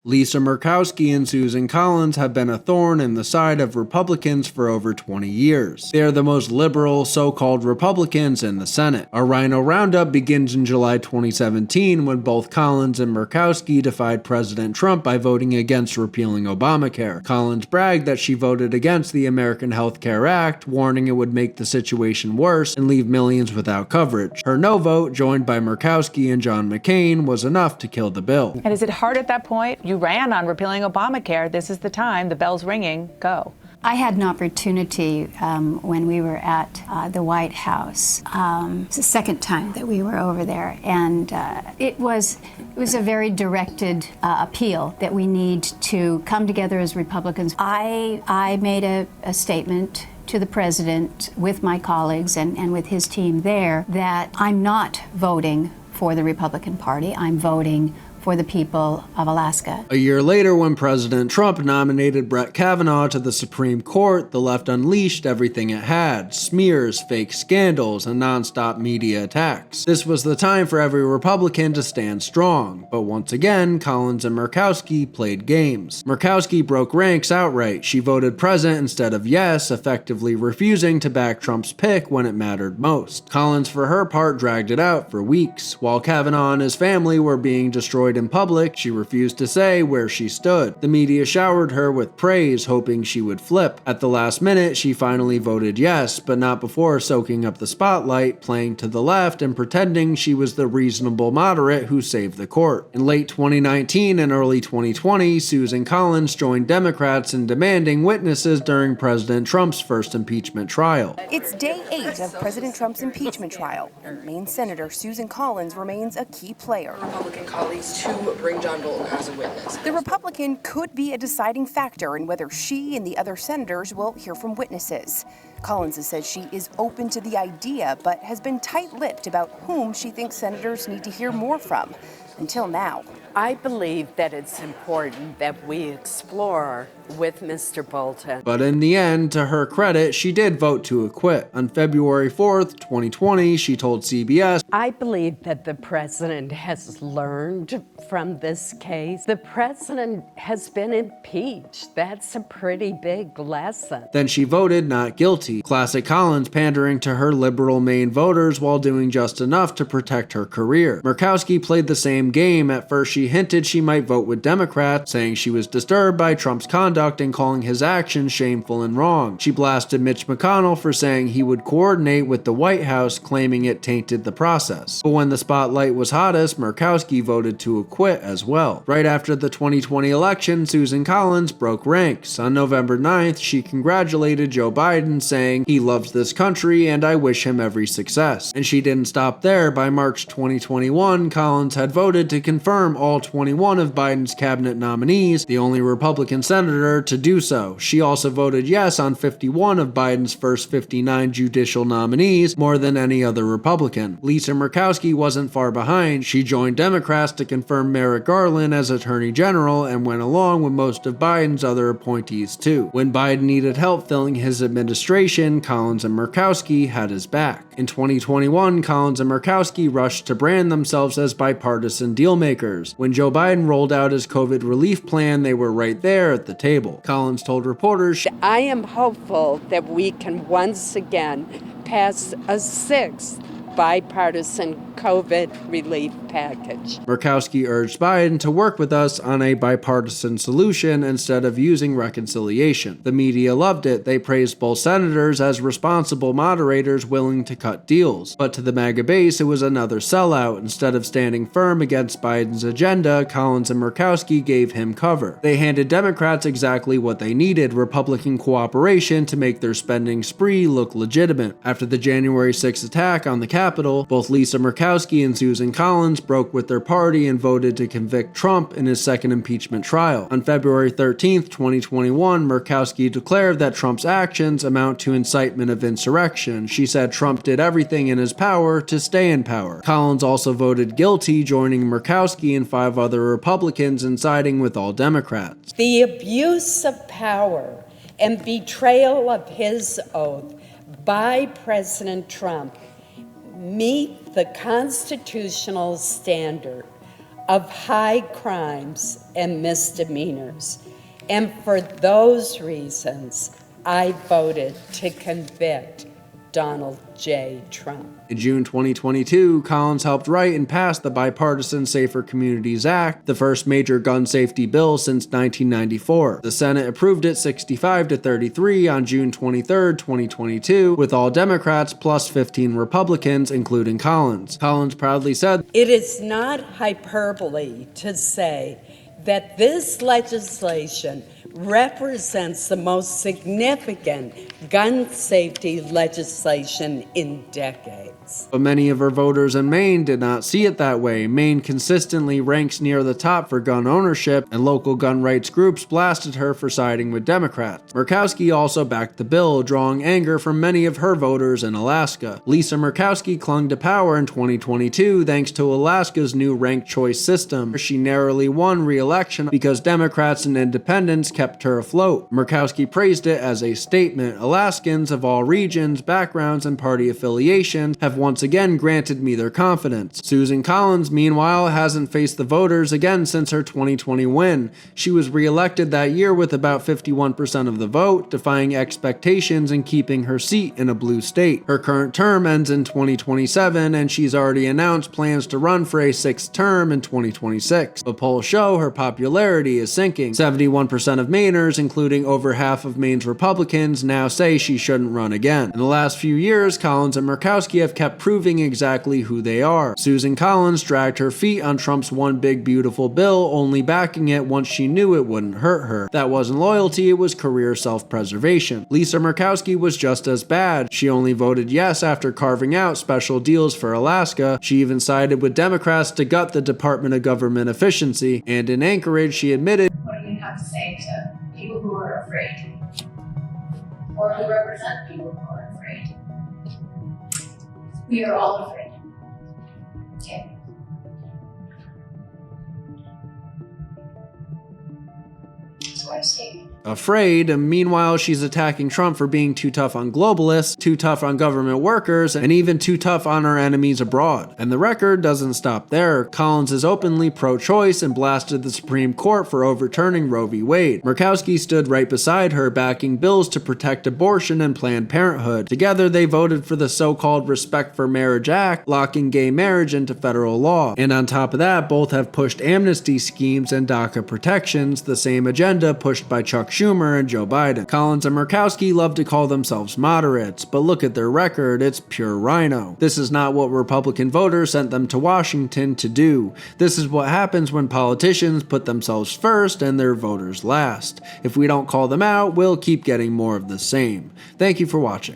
Lisa Murkowski and Susan Collins have been a thorn in the side of Republicans for over 20 years. They are the most liberal, so-called Republicans in the Senate. Our RINO Roundup begins in July 2017 when both Collins and Murkowski defied President Trump by voting against repealing Obamacare. Collins bragged that she voted against the American Health Care Act, warning it would make the situation worse and leave millions without coverage. Her no vote, joined by Murkowski and John McCain, was enough to kill the bill. And is it hard at that point? You ran on repealing Obamacare. This is the time. The bell's ringing. Go. I had an opportunity when we were at the White House. It's the second time that we were over there, and it was a very directed appeal that we need to come together as Republicans. I made a statement to the president with my colleagues and with his team there that I'm not voting for the Republican Party. I'm voting for the people of Alaska. A year later, when President Trump nominated Brett Kavanaugh to the Supreme Court, the left unleashed everything it had: smears, fake scandals, and nonstop media attacks. This was the time for every Republican to stand strong, but once again, Collins and Murkowski played games. Murkowski broke ranks outright. She voted present instead of yes, effectively refusing to back Trump's pick when it mattered most. Collins, for her part, dragged it out for weeks. While Kavanaugh and his family were being destroyed in public, she refused to say where she stood. The media showered her with praise, hoping she would flip. At the last minute, she finally voted yes, but not before soaking up the spotlight, playing to the left and pretending she was the reasonable moderate who saved the court. In late 2019 and early 2020, Susan Collins joined Democrats in demanding witnesses during President Trump's first impeachment trial. It's day 8 of President Trump's impeachment trial, and Maine Senator Susan Collins remains a key player. Republican colleagues to bring John Bolton as a witness. The Republican could be a deciding factor in whether she and the other senators will hear from witnesses. Collins has said she is open to the idea, but has been tight-lipped about whom she thinks senators need to hear more from. Until now. I believe that it's important that we explore with Mr. Bolton. But in the end, to her credit, she did vote to acquit. On February 4th, 2020, she told CBS, I believe that the president has learned from this case. The president has been impeached. That's a pretty big lesson. Then she voted not guilty. Classic Collins pandering to her liberal Maine voters while doing just enough to protect her career. Murkowski played the same game. At first, she hinted she might vote with Democrats, saying she was disturbed by Trump's conduct and calling his actions shameful and wrong. She blasted Mitch McConnell for saying he would coordinate with the White House, claiming it tainted the process. But when the spotlight was hottest, Murkowski voted to acquit as well. Right after the 2020 election, Susan Collins broke ranks. On November 9th, she congratulated Joe Biden, saying, "He loves this country and I wish him every success." And she didn't stop there. By March 2021, Collins had voted to confirm all 21 of Biden's cabinet nominees, the only Republican senator to do so. She also voted yes on 51 of Biden's first 59 judicial nominees, more than any other Republican. Lisa Murkowski wasn't far behind. She joined Democrats to confirm Merrick Garland as Attorney General and went along with most of Biden's other appointees too. When Biden needed help filling his administration, Collins and Murkowski had his back. In 2021, Collins and Murkowski rushed to brand themselves as bipartisan dealmakers. When Joe Biden rolled out his COVID relief plan, they were right there at the table. Collins told reporters, I am hopeful that we can once again pass a sixth bipartisan COVID relief package. Murkowski urged Biden to work with us on a bipartisan solution instead of using reconciliation. The media loved it. They praised both senators as responsible moderators willing to cut deals. But to the MAGA base, it was another sellout. Instead of standing firm against Biden's agenda, Collins and Murkowski gave him cover. They handed Democrats exactly what they needed: Republican cooperation to make their spending spree look legitimate. After the January 6th attack on the Capitol, both Lisa Murkowski and Susan Collins broke with their party and voted to convict Trump in his second impeachment trial. On February 13th, 2021, Murkowski declared that Trump's actions amount to incitement of insurrection. She said Trump did everything in his power to stay in power. Collins also voted guilty, joining Murkowski and 5 other Republicans in siding with all Democrats. The abuse of power and betrayal of his oath by President Trump meet the constitutional standard of high crimes and misdemeanors. And for those reasons, I voted to convict Donald J. Trump. In June 2022, Collins helped write and pass the bipartisan Safer Communities Act, the first major gun safety bill since 1994. The Senate approved it 65-33 on June 23, 2022, with all Democrats plus 15 Republicans, including Collins. Collins proudly said, "It is not hyperbole to say that this legislation represents the most significant gun safety legislation in decades." But many of her voters in Maine did not see it that way. Maine consistently ranks near the top for gun ownership, and local gun rights groups blasted her for siding with Democrats. Murkowski also backed the bill, drawing anger from many of her voters in Alaska. Lisa Murkowski clung to power in 2022 thanks to Alaska's new ranked choice system. She narrowly won re-election because Democrats and independents kept her afloat. Murkowski praised it as a statement. Alaskans of all regions, backgrounds, and party affiliations have once again granted me their confidence. Susan Collins, meanwhile, hasn't faced the voters again since her 2020 win. She was re-elected that year with about 51% of the vote, defying expectations and keeping her seat in a blue state. Her current term ends in 2027, and she's already announced plans to run for a sixth term in 2026. But polls show her popularity is sinking. 71% of Mainers, including over half of Maine's Republicans, now say she shouldn't run again. In the last few years, Collins and Murkowski have kept proving exactly who they are. Susan Collins dragged her feet on Trump's One Big Beautiful Bill, only backing it once she knew it wouldn't hurt her. That wasn't loyalty, it was career self-preservation. Lisa Murkowski was just as bad. She only voted yes after carving out special deals for Alaska. She even sided with Democrats to gut the Department of Government Efficiency, and in Anchorage, she admitted, "What do you have to say to people who are afraid, or who represent people who are afraid? We are all afraid. Okay. That's what I say." afraid, and meanwhile she's attacking Trump for being too tough on globalists, too tough on government workers, and even too tough on our enemies abroad. And the record doesn't stop there. Collins is openly pro-choice and blasted the Supreme Court for overturning Roe v. Wade. Murkowski stood right beside her, backing bills to protect abortion and Planned Parenthood. Together they voted for the so-called Respect for Marriage Act, locking gay marriage into federal law. And on top of that, both have pushed amnesty schemes and DACA protections, the same agenda pushed by Chuck Schumer and Joe Biden. Collins and Murkowski love to call themselves moderates, but look at their record, it's pure RINO. This is not what Republican voters sent them to Washington to do. This is what happens when politicians put themselves first and their voters last. If we don't call them out, we'll keep getting more of the same. Thank you for watching.